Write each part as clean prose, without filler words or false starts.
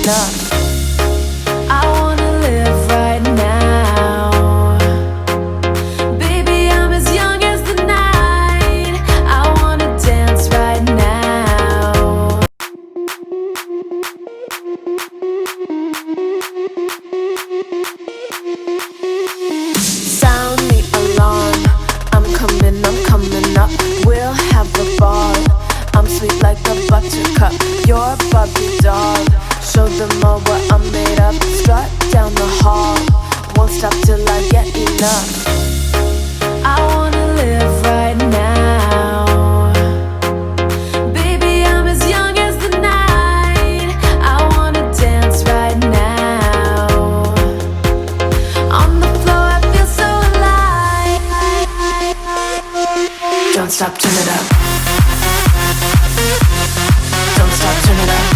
enough. I wanna live right now. Baby, I'm as young as the night. I wanna dance right now. Sound the alarm. I'm coming up. We'll have a ball. I'm sweet like a buttercup. You're Barbie doll. Show them all what I'm made of. Strut down the hall. Won't stop till I get enough. I wanna live right now. Baby, I'm as young as the night. I wanna dance right now. On the floor, I feel so alive. Don't stop, turn it up. Don't stop, turn it up.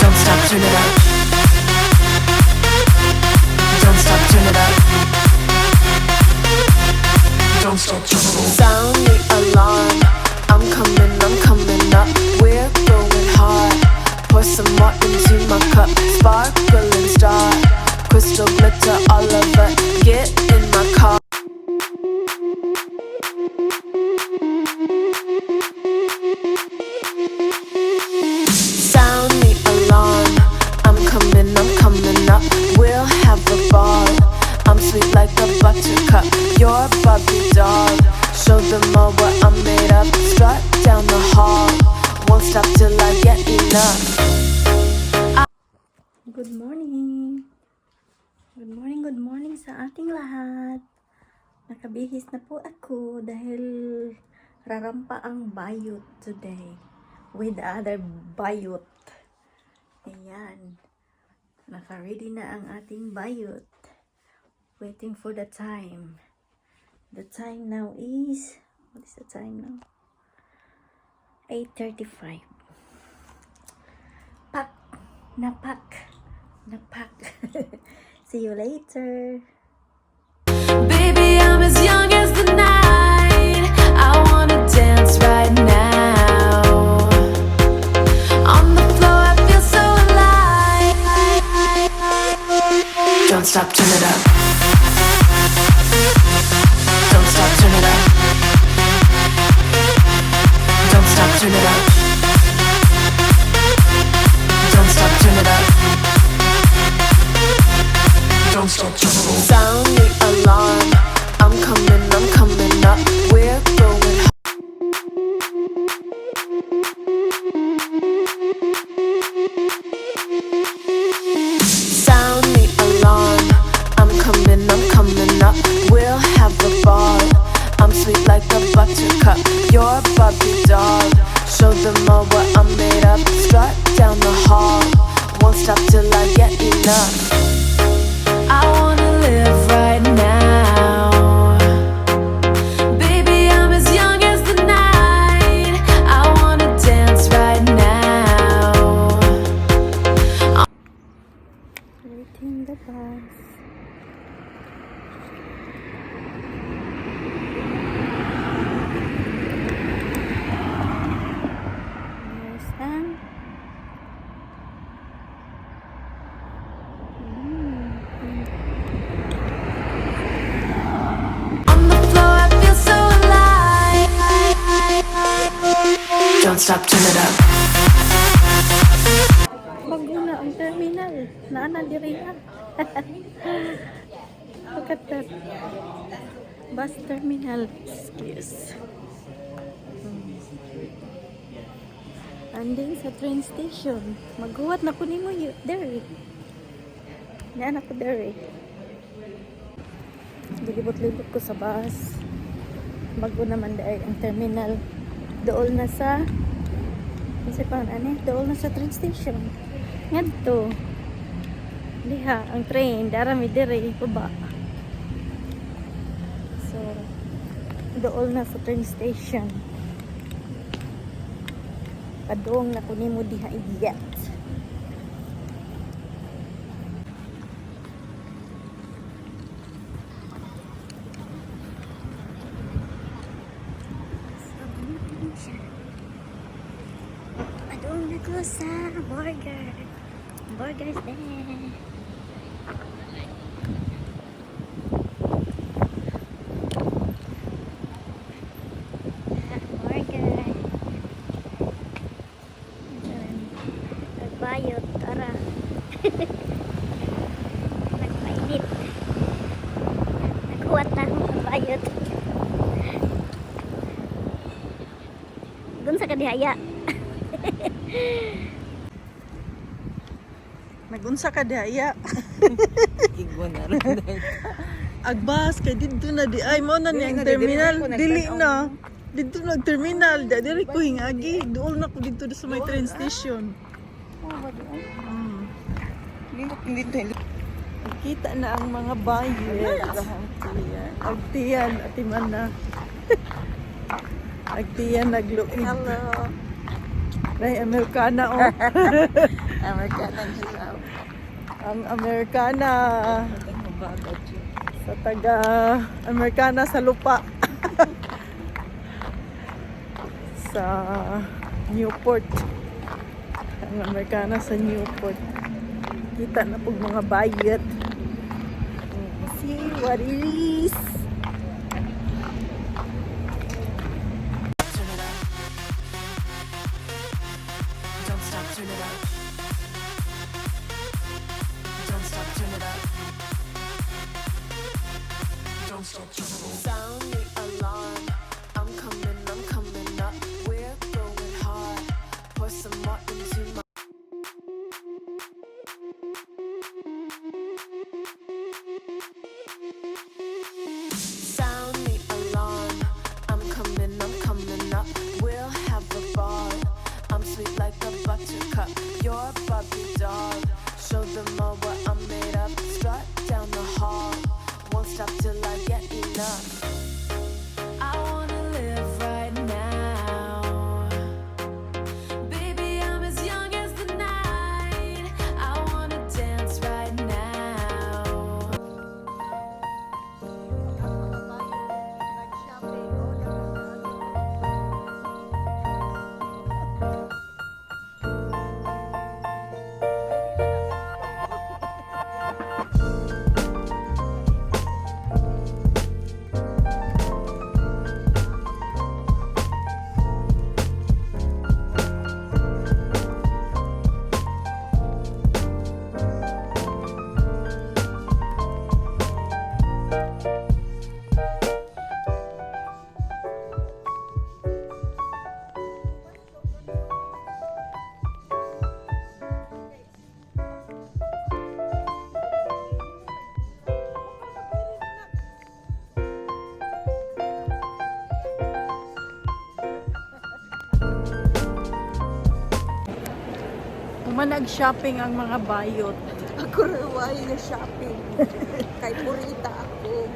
Don't stop, turn it up. Don't stop, turn it up. Don't stop, turn it up. Sound the alarm. I'm coming up. We're going hard. Pour some more into my cup. Sparkling star. Crystal glitter all over. Get in my car. Sound the alarm. I'm coming up. We'll have a ball. I'm sweet like a buttercup. You're Barbie doll. Show them all what I'm made of. Strut down the hall. Won't stop till I get enough. Good morning! Good morning sa ating lahat. Nakabihis na po ako dahil rarampa ang bayot today with other bayot. Ayan. Naka-ready na ang ating bayot. Waiting for the time. The time now is, what is the time now? 8:35. Napak. See you later. Baby, I'm as young as the night. I wanna dance right now. On the floor, I feel so alive. Don't stop, turn it up. Don't stop, turn it up. Don't stop, turn it up. Don't stop, turn it up. Don't stop, turn it up. Sound the alarm. I'm coming up. We're going hard. Sound the alarm. I'm coming up. We'll have a ball. I'm sweet like a buttercup. You're Barbie doll. Show them all what I'm made of. Strut down the hall. Won't stop till I get enough. I wanna live right now. Baby, I'm as young as the night. I wanna dance right now. Waiting the bus. There's ang On the floor, I feel so alive. Don't stop, turn it up. bago na ang terminal. Naana diri na. Look at that. Bus terminal. Excuse. Anding sa train station. Maghuwat na po nimo there. Naan ako there. Bilibot-libot ko sa bus. Bago naman dahil ang terminal. Dool na sa dool na sa train station. Ngadto. Diha ang train darami dire baba. So dool na sa train station. Padong na kunin mo diha igyat. Padong na ko sa burger. Burgers din. Burger. Nagbayot, tara. Nagpainit. Naghuwat na akong nagbayot. Doon sa kadihaya. Nagunsa ka daya. Igwa na rin. Agbas kay dito na di ay mo na niyang terminal dili na. Dito na terminal, diri ko hingagi. Duol na ko dito sa may train station. Hindi. Kita na ang mga bayan. Agtiyan, atiman na. Agtiyan nagluid. Hello. Ray Americana oh. Amerikana hilaw. Ang Americana Ang mabagat yun. sa taga Americana sa lupa. Sa Newport. Ang Americana sa Newport. Kita na po mga bayat. See what it is. Don't stop, turn it up. Don't stop, turn it up. Don't stop, turn it up. Sound the alarm. I'm coming up. We're going hard. Pour some more into my. Sound the alarm. I'm coming up. We'll have a ball. I'm sweet like a buttercup. You're Barbie doll. Show them all what I'm made of. Strut down the hall. Won't stop till I get enough. I wanna live right now. Baby, I'm as young as the night. I wanna dance right now. Nag-shopping ang mga bayot. Ako raway na shopping. Kay Purita ako.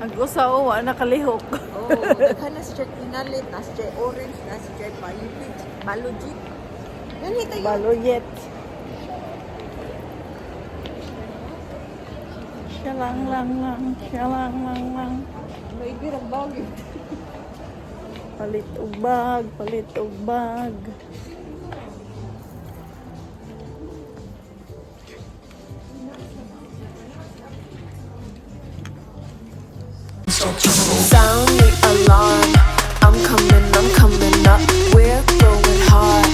Ang usaw, nakalihok. Oh, daghan na si Jay Pinalit, na si Jay Orange, na si Jay Balojit. Ganito yun. Baloyet. Siya lang. May birang bagay. Palit og bag. Sound the alarm. I'm coming up. We're going hard.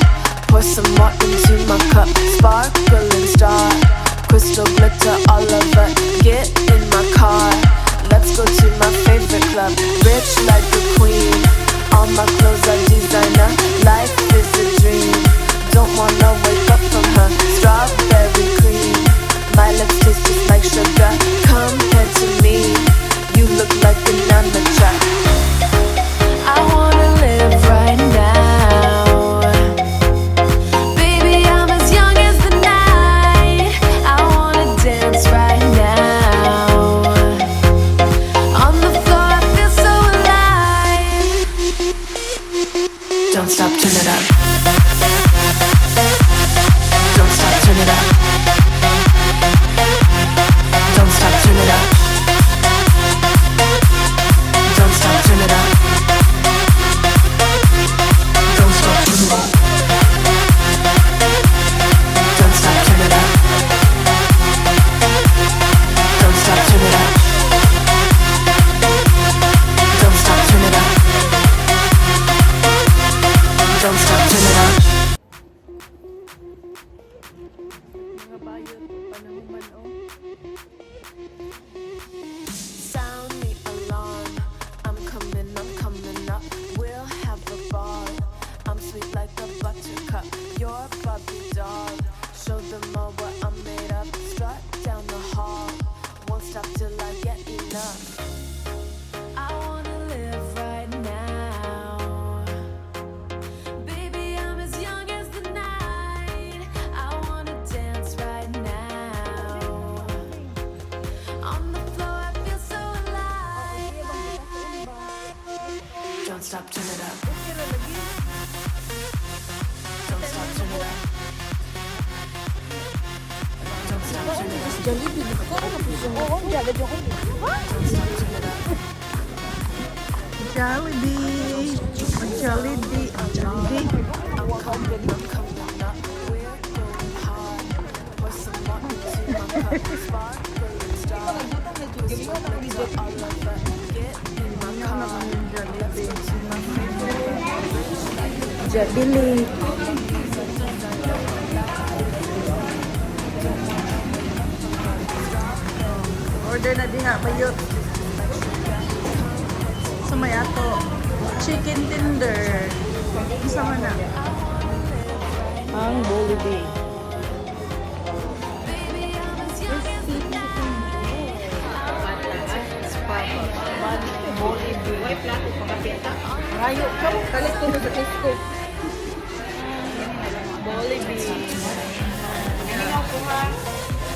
Pour some more into my cup. Sparkling star. Crystal glitter all over. Get in my car. Let's go to my favorite club. Rich like a queen. All my clothes are designer. Life is a dream. Don't wanna wake up from her. Strawberry cream. My lips taste just like sugar. Compared to me, you look like an amateur. I wanna live right now. Baby, I'm as young as the night. I wanna dance right stop, turn it up. Don't stop, turn it up. Don't stop, turn it up. Jollibee, di ko ako puso. Oo, jala jo ko. Don't stop, turn it up. Jollibee. Jollibee. Jollibee. I'm coming up. We're going hard. Pour some more into my cup. Sparkling star. Crystal glitter all over. Get in my car. Let's go to my favorite. Jollibee. Order na diha, bayot. Sa may ato. Chicken tender. Isa man na. Ang Jollibee. Rayo ka, kalit ko sa Tesco.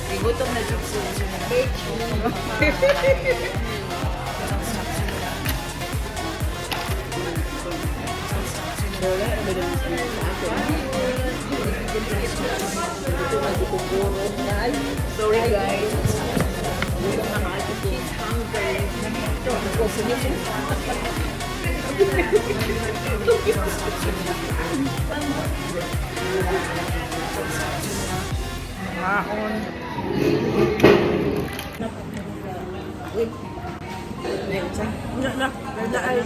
Igutom na jokes yun. Sorry guys. Maon. Nya na. Kaya ay.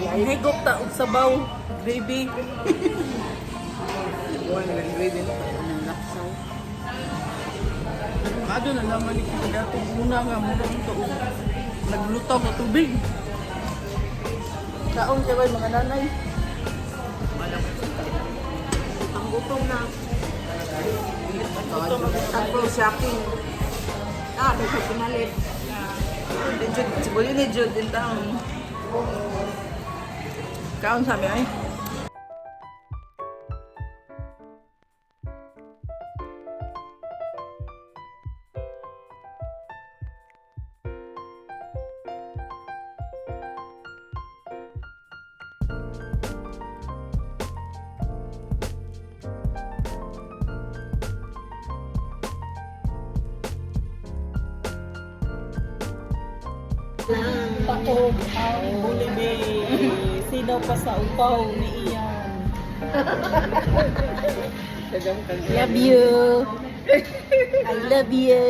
Higop ta og sabaw. Gravy. Ado na naman ni kita dato muna nga muna ito naglutaw na tubig. Kaon kay mga nanay. Ang gutom na. Ako shopping. May pinalit. Siguro ni Jud din taon. Kaon sabi ay. Taog ang Jollibee. Sino pa sa upaw ni Ian? Love you. I love you.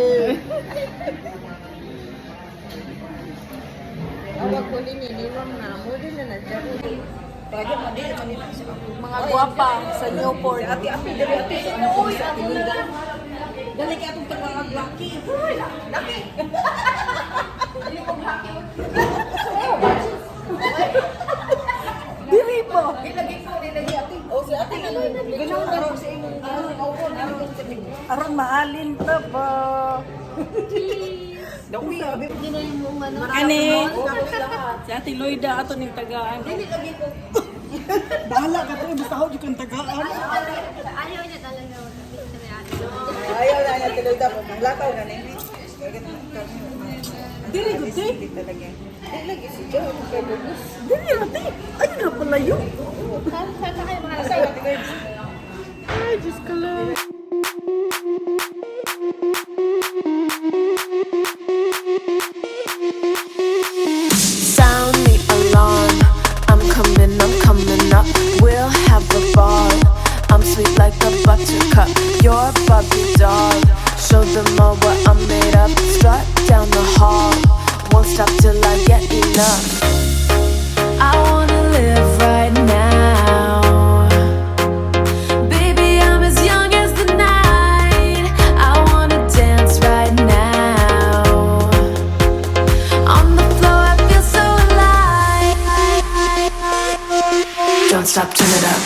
Awag ko din iniwan na. Mo din na nadya. Mga gwapa sa Newport. Ati-ati, dali-ati. Uy, ati nila. Dali ka itong tawag laki. Uy, laki. Dili po. Nilagay ko, nilagay ati. O, si ati ano, gano'n na rin sa inyong Aron mahalin ta ba? Dawi, abi. Ani? Si Ate Loida ato ning tagaan. Nilagay ko. Bahala ka to, basta ako yung tagaan. Ayaw niya talaga. Ayaw na niya tuloy dapat. Maglakaw na nini. Dili ko te. Talaga. Nilagay si Joe. Kaya bubus. Dili ate. Ay na pala yun. Asawa, tingay. Ay, Diyos ka lang. Sound the alarm. I'm coming up. We'll have a ball. I'm sweet like a buttercup. You're a Barbie doll. Show them all what I'm made of. Strut down the hall. Won't stop till I get enough. I wanna live right now. Baby, I'm as young as the night. I wanna dance right now. On the floor, I feel so alive. Don't stop, turn it up.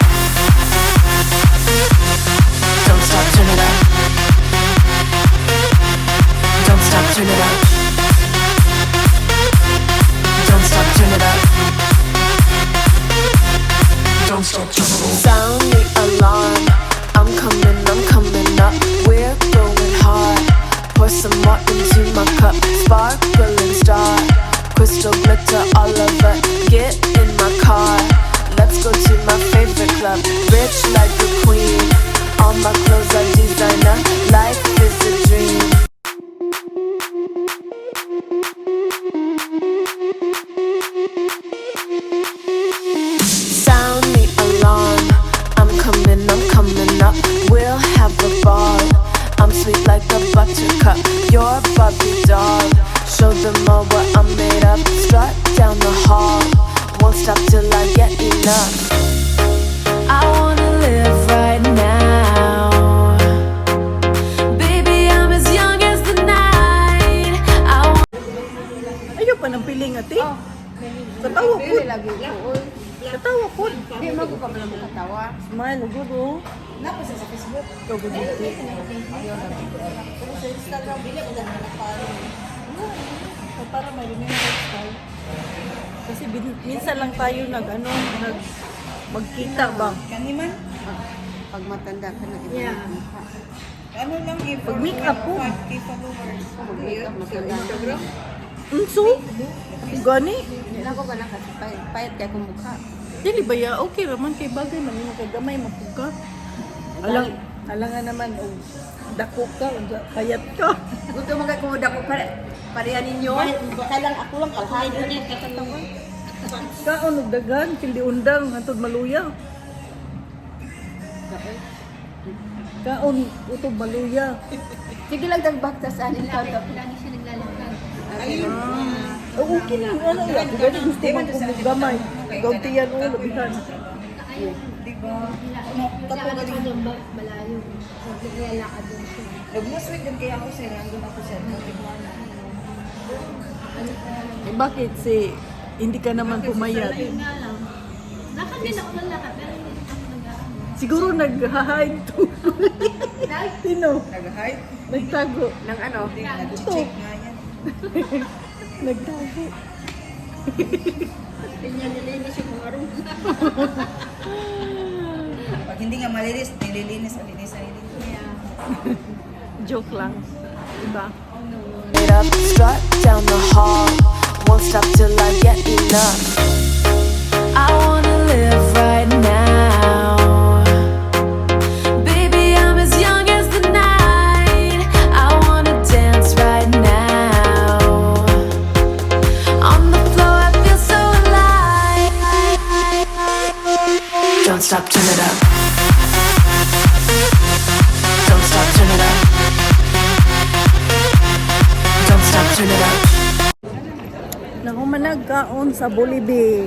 Don't stop, turn it up. Don't stop, turn it up. Don't stop, turn it up. Don't stop, turn it up. Sound the alarm. I'm coming up. We're going hard. Pour some more into my cup. Sparkling star. Crystal glitter buttercup. You're a Barbie doll. Show them all what I'm made of. Strut down the hall. Won't stop till I get enough. I wanna live right now. Baby, I'm as young as the night. I Ayaw pa ng piling ati. Katawa po. lagi ko. Katawa po. Hindi mo ko pa pala makatawa. Smile, gudo. Napasa sa Facebook. Ikaw gudo. Pero sa Instagram, hindi ko na nakapalo. Para may remembrance tayo. Kasi minsan lang tayo magkita ba? Kaniman? Pag matanda ka na, iba Yeah. Ano lang Pag make up po. followers. Pag-make up, Instagram. So, gani? Hindi na ako ba kasi payat kaya kong mukha. Dili ba ya? Okay raman kay bagay man mo kay gamay mapuga. Alang nga naman dako ka, payat ka. Gusto mo kaya kumuda ko pareha ninyo? Baka lang ako lang kalhain ko niya katatawan. Kaon og dagan kindi undang atod maluya. Kaon utod maluya. Sige lang dagbakta sa anin ka. Lagi siya naglalakad. Okay lang ano ya, gani gusto man ko gamay. Gautiyan o labihan. Lakad ko doon malayo. Naglalakad doon siya. Nag-muswig din kaya ako sir. Nandun ako sir. Eh bakit hindi ka naman pumayat? Ayun nga lang. Lakad din ako ng lakad. Pero hindi ako nag-aano. Siguro nag-hide to. Sino? Nag-hide? Nagtago. Nang ano? Nag-check nga yan. Nagtago. Ganyan nilinis yung mga room. Pag hindi nga malinis, nililinis ang linis. Yeah. Joke lang. Diba? made up. Strut down the hall. Won't stop till I get enough. I wanna live right now. Baby, I'm as young as the night. I wanna dance right now. On the floor, I feel so alive. Don't stop, turn it up. Don't stop, turn it up. Don't stop, turn it up. Nahumanag kaon sa Bolibi.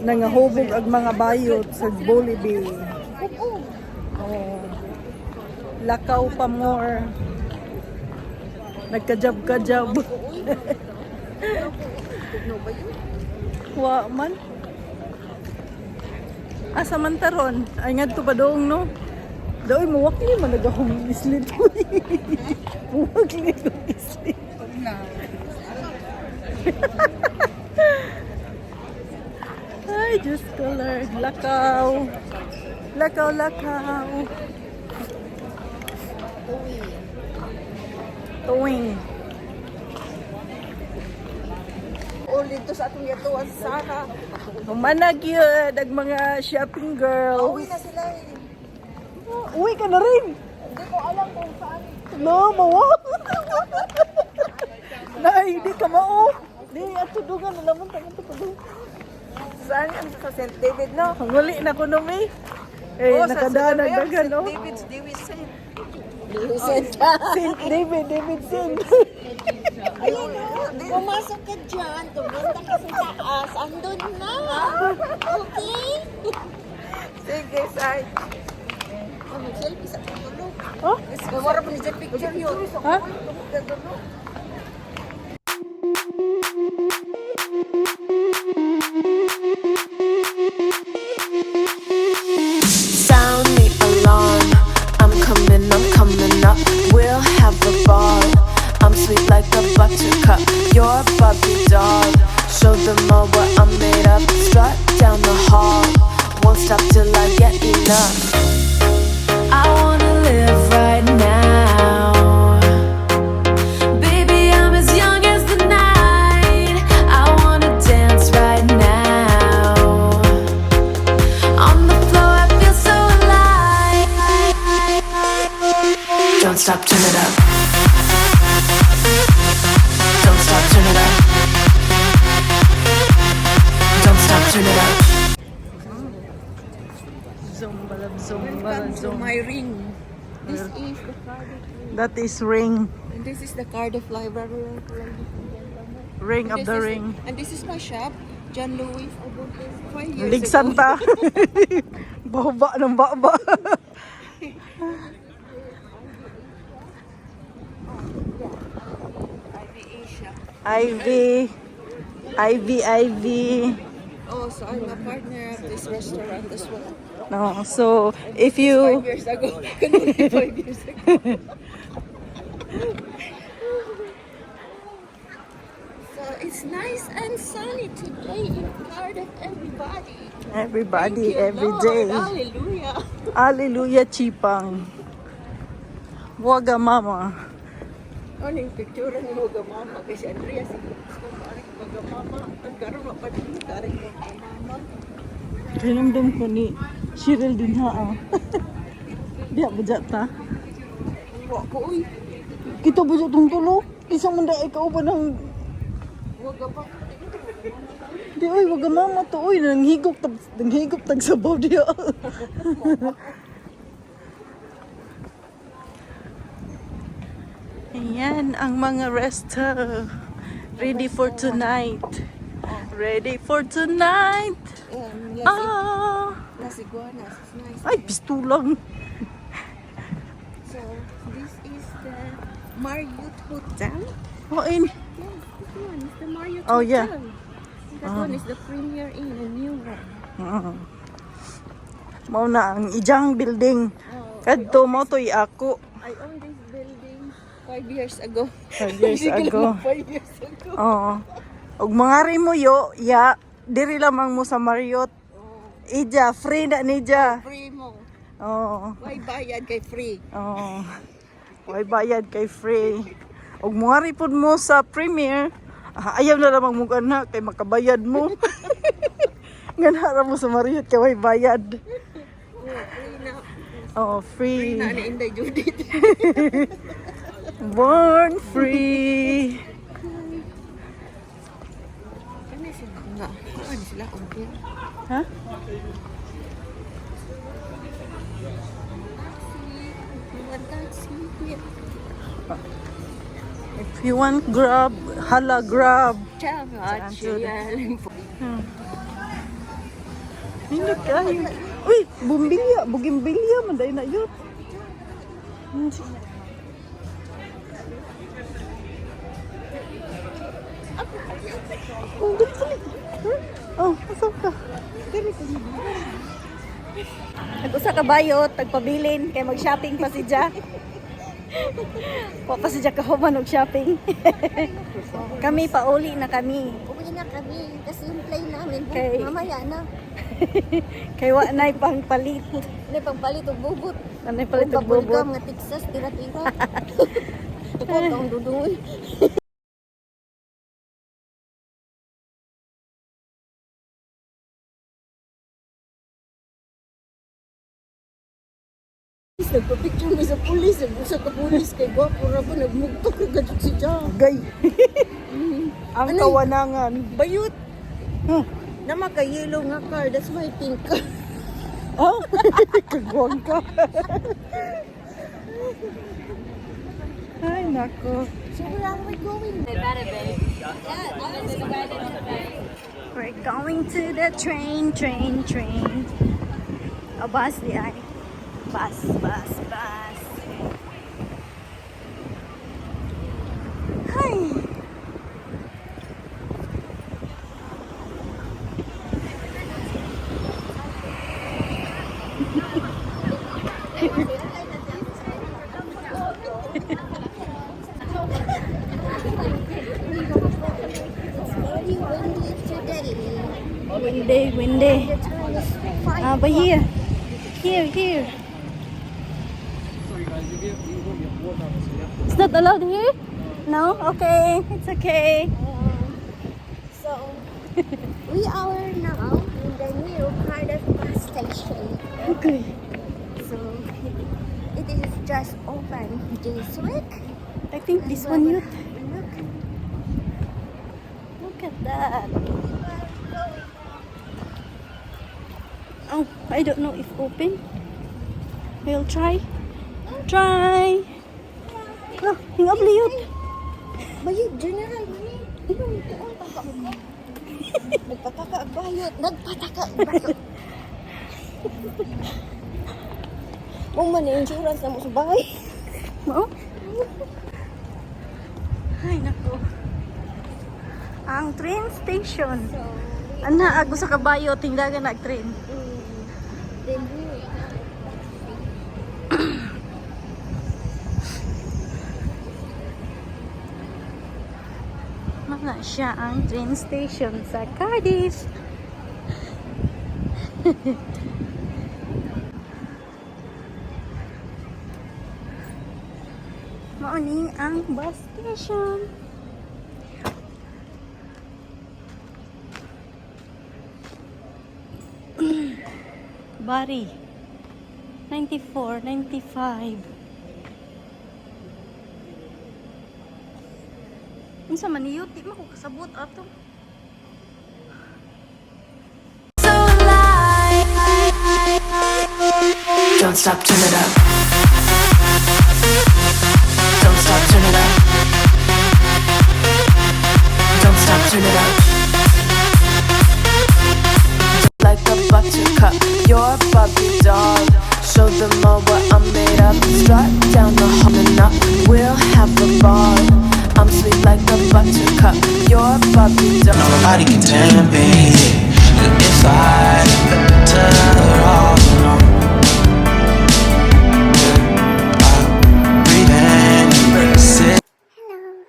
Nangahubog ang mga bayot sa Bolibi. Oh. Lakaw pa more. Nagkajab-kajab. Wa man. Asa man taron? Ay ngadto pa doong no. Daoy muwak ni man nagahong islit. Muwak ni islit. Ay, Diyos ko Lord. Lakaw. Lakaw, lakaw. Tuwing. Ulit to sa atong yatuan sa Sara. Humanag yun. Ang mga shopping girl. Uwi na sila eh. Uwi ka na rin. Hindi ko alam kung saan. No, mawa. Nay, di ka mao. Di, at tudugan. Alam mo, tangan to tudugan. Saan yan? Sa St. David, no? Hanguli na ko no, may. Eh, nakadaan ang dagan, no? St. David's Davidson. Saint David, Davidson. Ayun na. Pumasok ka dyan. Tumunta ka sa taas. Andun na. Okay? Sige, Sai. Mag-selfie sa tulog. Oh? Gawara pa ni Jet picture yun. Ha? Sound the alarm. I'm coming up. We'll have a ball. I'm sweet like a buttercup. You're a Barbie doll. Show them all what I'm made of. Strut down the hall. Won't stop till I get enough. I wanna live right now. Baby, I'm as young as the night. I wanna dance right now. On the floor, I feel so alive. Don't stop, turn it up. Don't stop, turn it up. Don't stop, turn it up. Zumba, zumba, zumba. My ring. This is the Cardiff Ring. That is ring. And this is the Cardiff Library. Ring of This the is- ring. And this is my shop, John Lewis. I bought this 5 years Lig ago. Santa. Baba ng baba. IBA shop. Ivy. Ivy. Oh, so I'm a partner of this restaurant as well. No, so if 5 you years ago. Kanina 5 years ago. So it's nice and sunny today in Cardiff, everybody. everybody Thank you, every Lord. day. Hallelujah. Hallelujah Chipang. Wagamama. Ano yung picture ni Wagamama? Kasi Andrea, sige. Wagamama. Nagkaroon pa din yung karing Wagamama. Kinamdam ko ni Cheryl din ha. Diya budget ta. Wa ko, uy. Kita budget tong tulo. Isang manda ikaw pa ng Wagamama. di oy wagamama to oy nanghigop tag sabaw diya. Ayan ang mga resta. Ready for tonight. Ready for tonight. Ah. Las Iguanas. It's nice. Ay, pistulang. So, this is the Marriott Hotel. Kain. Yes, this one is the Marriott Oh, Hotel. yeah. That one is the Premier Inn, a new one. Mao na ang ijang building. Kadto mo to'y ako. I owned this building 5 years ago. 5 years ago. 5 years ago. Oo. Og mga mo yo, ya, diri lamang mo sa Marriott. Ija, free na ni ja. Free mo. Oo. May bayad kay free. Oo. Way bayad kay free. Og mga pod mo sa Premier, ayaw na lamang mo kana kay makabayad mo. Ganara mo sa Marriott kay way bayad. Free na. Oh, Free free. na ni Inday Judith. Born free. Kani sila nga. Ano sila? Okay. Ha? If you want grab, hala grab. Hindi kayo. Uy, bumbilya, bugimbilya, manday na yun. Oh, dali, dali. Oh, asap ka. Nag-usa ka bayot, tagpabilin, kay mag-shopping pa si Ja. Pa si Ja kahuman og shopping. Kami pauli na kami. Uwi na kami kasi yung plane namin Okay. mamaya na. Kay wa nay pang palit. Ano pang palit og bubot. Anay palit og Pabulit bobot. ka mga Texas tira-tira. Ito ang dudun. Nagpa-picture mo sa pulis. Nag-usa ka pulis kay Gwapo Rabo. Nagmugtok na gadot si Ja. Gay. Ang Ano? kawanangan. Bayot. Huh. Na maka-yellow nga car. That's why pink car. Oh, kagwang ka. Ay, nako. So where are we going? We're going to the train. A bus di ay. Bus. Hi. Very windy today. Windy. The time is 5 But here. It's not allowed here? No? Okay. It's okay. So we are now in the new Cardiff bus station. Okay. So it is just open this week. I think this one you. Look, Look at that. Oh, I don't know if open. We'll try. Try. Oh, hingap liyot. Bayot, general. Nagpataka ang bayot. Nagpataka ang bayot. Mong man insurance na mo sa bahay. Mo? Ay, nako. Ang train station. Ana, ako sa kabayo, tingdagan na train. Then Wala siya ang train station sa Cardiff. Morning ang bus station. Bari. 94, 95. Unsa man niyo, di mo ko kasabot ato. So alive. Don't stop, turn it up. Don't stop, turn it up. Don't stop, turn it up. Like a buttercup, you're a Barbie doll. Show them all what I'm made of. Strut down the hall and up, we'll have a ball. I'm sweet like a buttercup, you're a Barbie doll. Nobody can tamp it. If I tell her all along, breathe in, sit. hello.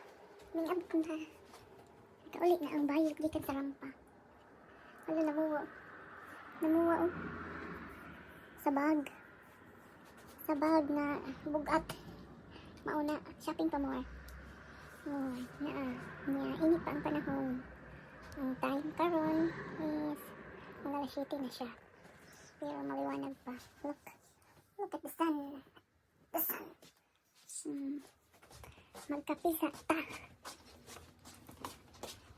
May abot na. Kaulit na ang bayot gikan sa rampa. Wala namuwa. Namuwa oh. Sa bag. Sa bag na bugat. Mauna, shopping pa mo eh. Oh, ini pa ang panahon. Ang time karon is mga alas 7 na siya. Pero maliwanag pa. Look at the sun. The sun. Magkape sa ta.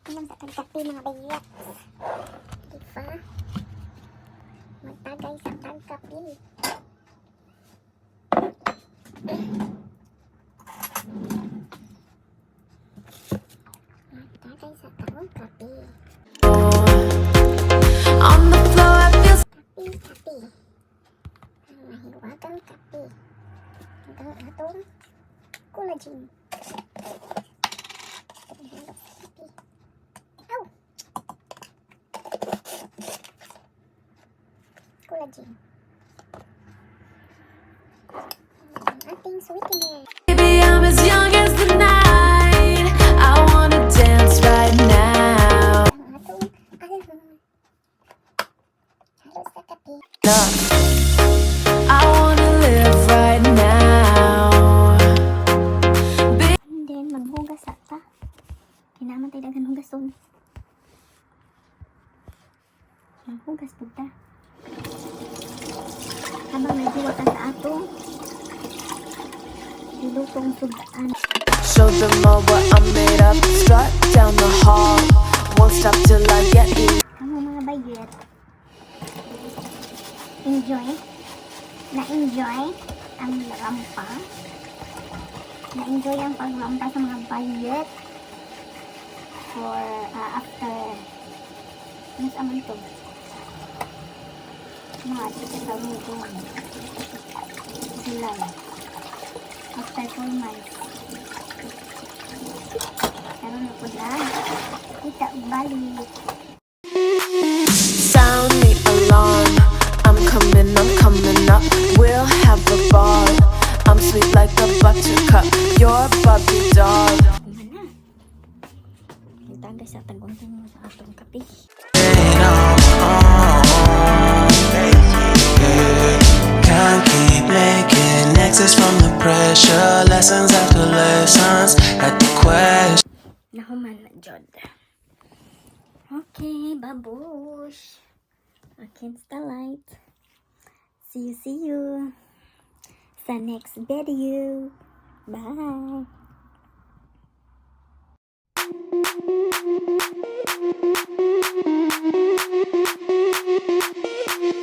Anong sa tagkape mga bayat? Diba? Magtagay sa tagkape. Magtagay sa tagkape. On the floor, I feel Kape. Ang mahiwagang kape. Hanggang atong collagen. Paghalok sa kape. Ow! Collagen. Ang ating sweetener. baby, I'm as young as the night. I wanna dance right now. Ang atong alcohol. Halo sa kape. I wanna live right now. And then, maghugas sa ta. Kinaman tayo dagan hugason. Maghugas po ta. Habang naghiwa ka sa atong ilutong sudaan. Show them all what I'm made of. Strut down the hall, won't stop till I get you. Kamu mga bayet. Enjoy? Na-enjoy ang rampa? Na-enjoy ang pagrampa sa mga bayet? For after mas aman to? Mga dito sa mutuan. July. After 4 months. Karoon na po lang. Kita balik. Sound the alarm. I'm coming up. We'll have a ball. I'm sweet like a buttercup. You're a Barbie doll. Mana? Itagay sa tagong-tagong mo sa atong kape. Can't keep making exits from the pressure. Lessons after lessons at the question. Nahuman na, Jod. Okay, babush. Against the light. See you. Sa next video. Bye.